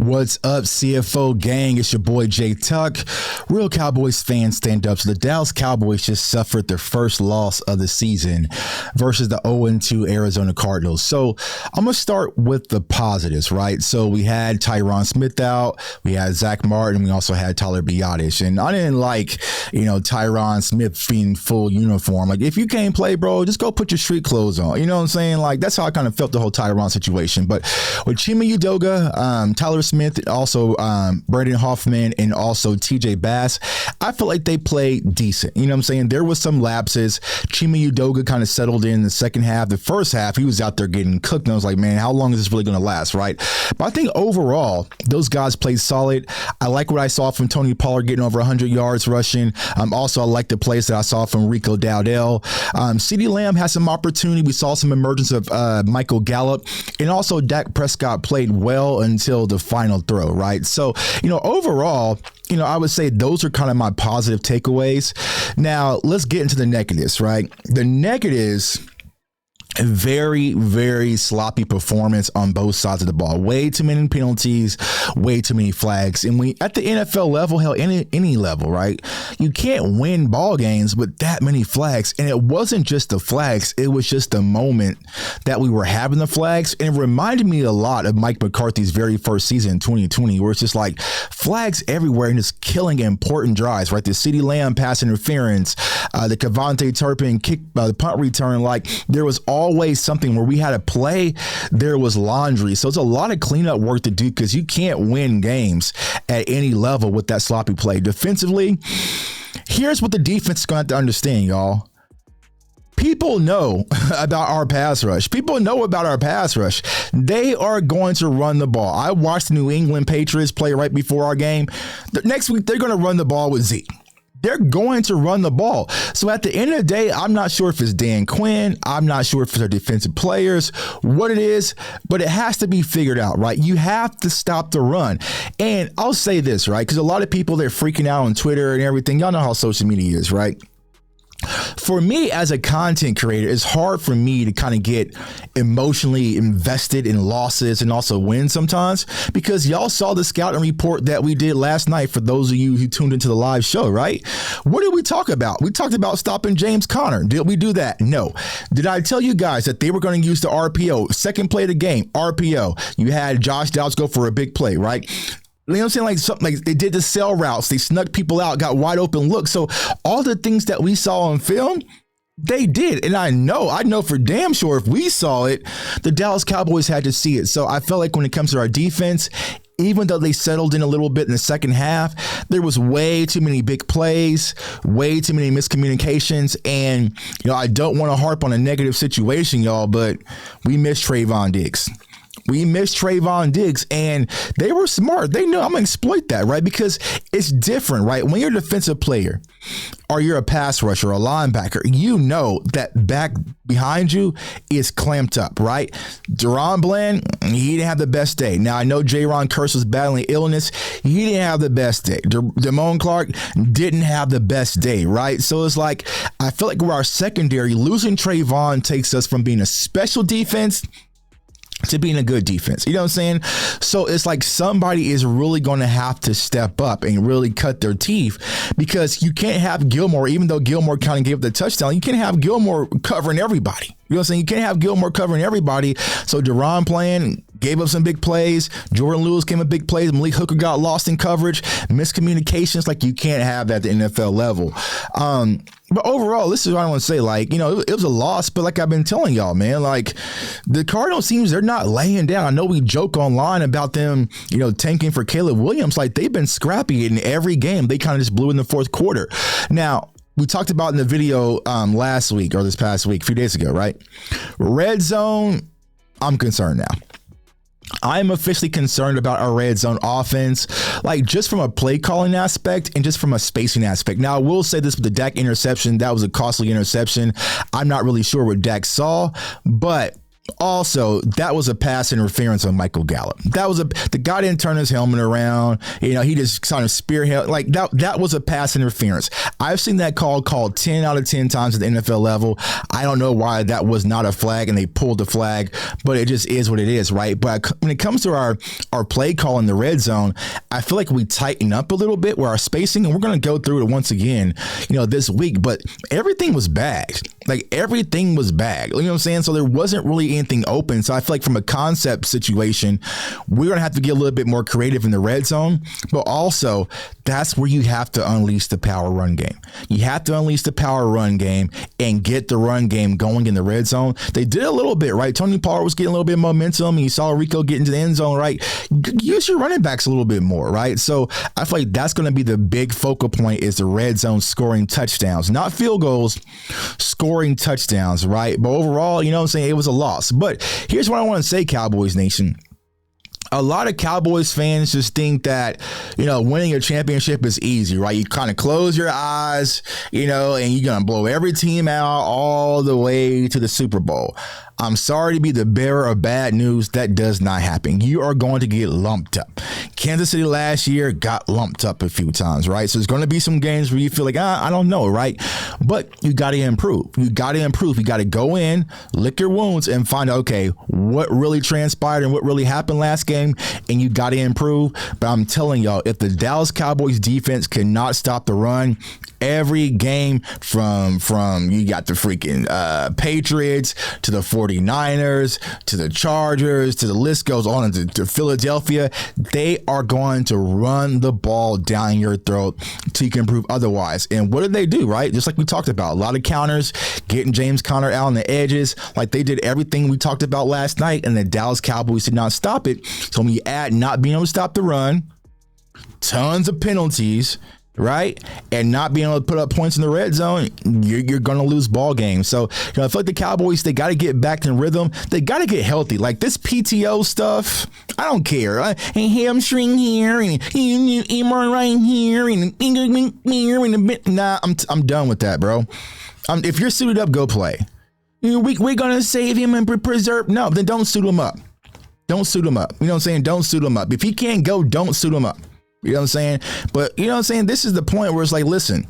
What's up, CFO gang? It's your boy Jay Tuck. Real Cowboys fans, stand up. So the Dallas Cowboys just suffered their first loss of the season versus the 0-2 Arizona Cardinals. So I'm going to start with the positives, right? So we had Tyron Smith out, we had Zach Martin, we also had Tyler Biadasz. And I didn't like, Tyron Smith being full uniform. Like, if you can't play, bro, just go put your street clothes on. You know what I'm saying? Like, that's how I kind of felt the whole Tyron situation. But with Chima Udoka, Tyler Smith, also Braden Hoffman, and also TJ Bass, I feel like they played decent. You know what I'm saying? There was some lapses. Chima Udoka kind of settled in the second half. The first half, he was out there getting cooked. And I was like, man, how long is this really going to last, right? But I think overall, those guys played solid. I like what I saw from Tony Pollard getting over 100 yards rushing. Also, I like the plays that I saw from Rico Dowdell. CeeDee Lamb had some opportunity. We saw some emergence of Michael Gallup. And also, Dak Prescott played well until the final throw, right? So, overall, I would say those are kind of my positive takeaways. Now, let's get into the negatives, right? The negatives, very, very sloppy performance on both sides of the ball. Way too many penalties, way too many flags. And we at the NFL level, hell, any level, right? You can't win ball games with that many flags. And it wasn't just the flags. It was just the moment that we were having the flags. And it reminded me a lot of Mike McCarthy's very first season in 2020, where it's just like flags everywhere and just killing important drives, right? The CeeDee Lamb pass interference, the Kevontae Turpin kick, the punt return, like there was always something where we had to play. There was laundry. So it's a lot of cleanup work to do because you can't win games at any level with that sloppy play. Defensively, here's what the defense is going to have to understand, y'all. People know about our pass rush. People know about our pass rush. They are going to run the ball. I watched the New England Patriots play right before our game. Next week, they're going to run the ball with Zeke. They're going to run the ball. So at the end of the day, I'm not sure if it's Dan Quinn. I'm not sure if it's our defensive players, what it is, but it has to be figured out, right? You have to stop the run. And I'll say this, right? Because a lot of people, they're freaking out on Twitter and everything. Y'all know how social media is, right? For me as a content creator, it's hard for me to kind of get emotionally invested in losses and also wins sometimes, because y'all saw the scouting report that we did last night for those of you who tuned into the live show, right? What did we talk about? We talked about stopping James Conner. Did we do that? No. Did I tell you guys that they were going to use the RPO? Second play of the game, RPO. You had Josh Dowds go for a big play, right? You know what I'm saying? Like something like they did the sell routes. They snuck people out, got wide open looks. So all the things that we saw on film, they did. And I know for damn sure if we saw it, the Dallas Cowboys had to see it. So I felt like when it comes to our defense, even though they settled in a little bit in the second half, there was way too many big plays, way too many miscommunications. And, I don't want to harp on a negative situation, y'all, but we missed Trayvon Diggs. We missed Trayvon Diggs, and they were smart. They know I'm going to exploit that, right? Because it's different, right? When you're a defensive player or you're a pass rusher or a linebacker, you know that back behind you is clamped up, right? Deron Bland, he didn't have the best day. Now, I know Jaron Kearse was battling illness. He didn't have the best day. Damone Clark didn't have the best day, right? So it's like, I feel like we're our secondary. Losing Trayvon takes us from being a special defense to being a good defense. You know what I'm saying? So it's like somebody is really going to have to step up and really cut their teeth, because you can't have Gilmore, even though Gilmore kind of gave the touchdown, you can't have Gilmore covering everybody. You know what I'm saying? You can't have Gilmore covering everybody. So Deron playing, gave up some big plays. Jordan Lewis came up big plays. Malik Hooker got lost in coverage. Miscommunications, like you can't have that at the NFL level. But overall, this is what I want to say. Like, it was a loss, but like I've been telling y'all, man, like the Cardinals teams, they're not laying down. I know we joke online about them, tanking for Caleb Williams. Like they've been scrappy in every game. They kind of just blew in the fourth quarter. Now, we talked about in the video last week or this past week, a few days ago, right? Red zone, I'm concerned now. I'm officially concerned about our red zone offense, like just from a play calling aspect and just from a spacing aspect. Now, I will say this with the Dak interception, that was a costly interception. I'm not really sure what Dak saw, but Also, that was a pass interference on Michael Gallup. The guy didn't turn his helmet around. He just kind of spearhead like that. That was a pass interference. I've seen that called 10 out of 10 times at the NFL level. I don't know why that was not a flag and they pulled the flag, but it just is what it is, right? But when it comes to our play call in the red zone, I feel like we tighten up a little bit with our spacing, and we're going to go through it once again, this week. But everything was bagged. Like everything was bagged. You know what I'm saying? So there wasn't really anything open. So I feel like from a concept situation, we're going to have to get a little bit more creative in the red zone. But also, that's where you have to unleash the power run game. You have to unleash the power run game and get the run game going in the red zone. They did a little bit, right? Tony Pollard was getting a little bit of momentum, and you saw Rico get into the end zone, right? Use your running backs a little bit more, right? So I feel like that's going to be the big focal point, is the red zone scoring touchdowns, not field goals, scoring touchdowns, right? But overall, it was a loss. But here's what I want to say, Cowboys Nation. A lot of Cowboys fans just think that, winning a championship is easy, right? You kind of close your eyes, and you're going to blow every team out all the way to the Super Bowl. I'm sorry to be the bearer of bad news. That does not happen. You are going to get lumped up. Kansas City last year got lumped up a few times, right? So there's going to be some games where you feel like, I don't know, right? But you got to improve. You got to go in, lick your wounds, and find out, okay, what really transpired and what really happened last game, and you got to improve. But I'm telling y'all, if the Dallas Cowboys defense cannot stop the run, every game from you got the freaking Patriots to the 49ers to the Chargers to the list goes on to Philadelphia, they are going to run the ball down your throat till you can prove otherwise. And what did they do, right? Just like we talked about, a lot of counters, getting James Conner out on the edges, like they did everything we talked about last night, and the Dallas Cowboys did not stop it. So when you add not being able to stop the run, tons of penalties, right, and not being able to put up points in the red zone, you're going to lose ball games. So, I feel like the Cowboys, they got to get back in rhythm. They got to get healthy. Like this PTO stuff, I don't care. And hamstring here, and MRI right here, and nah, I'm done with that, bro. If you're suited up, go play. We're going to save him and preserve. No, then don't suit him up. Don't suit him up. You know what I'm saying? Don't suit him up. If he can't go, don't suit him up. You know what I'm saying? But you know what I'm saying? This is the point where it's like, listen,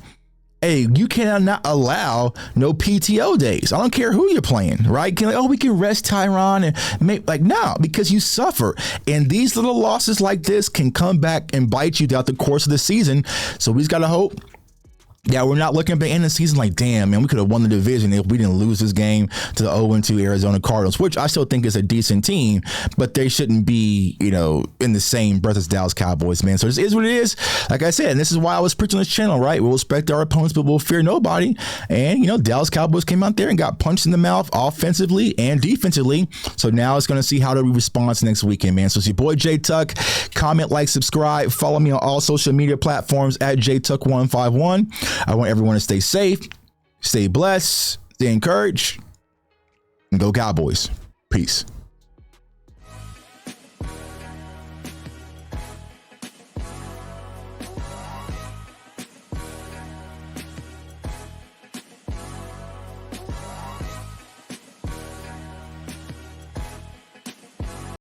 hey, you cannot allow no PTO days. I don't care who you're playing, right? We can rest Tyron and make no, because you suffer. And these little losses like this can come back and bite you throughout the course of the season. So we just got to hope. Yeah, we're not looking at the end of the season like, damn, man, we could have won the division if we didn't lose this game to the 0-2 Arizona Cardinals, which I still think is a decent team, but they shouldn't be, in the same breath as Dallas Cowboys, man. So this is what it is. Like I said, and this is why I was preaching on this channel, right? We'll respect our opponents, but we'll fear nobody. And, Dallas Cowboys came out there and got punched in the mouth offensively and defensively. So now it's going to see how do we respond next weekend, man. So it's your boy, J Tuck. Comment, like, subscribe. Follow me on all social media platforms at JTuck151. I want everyone to stay safe, stay blessed, stay encouraged, and go Cowboys. Peace.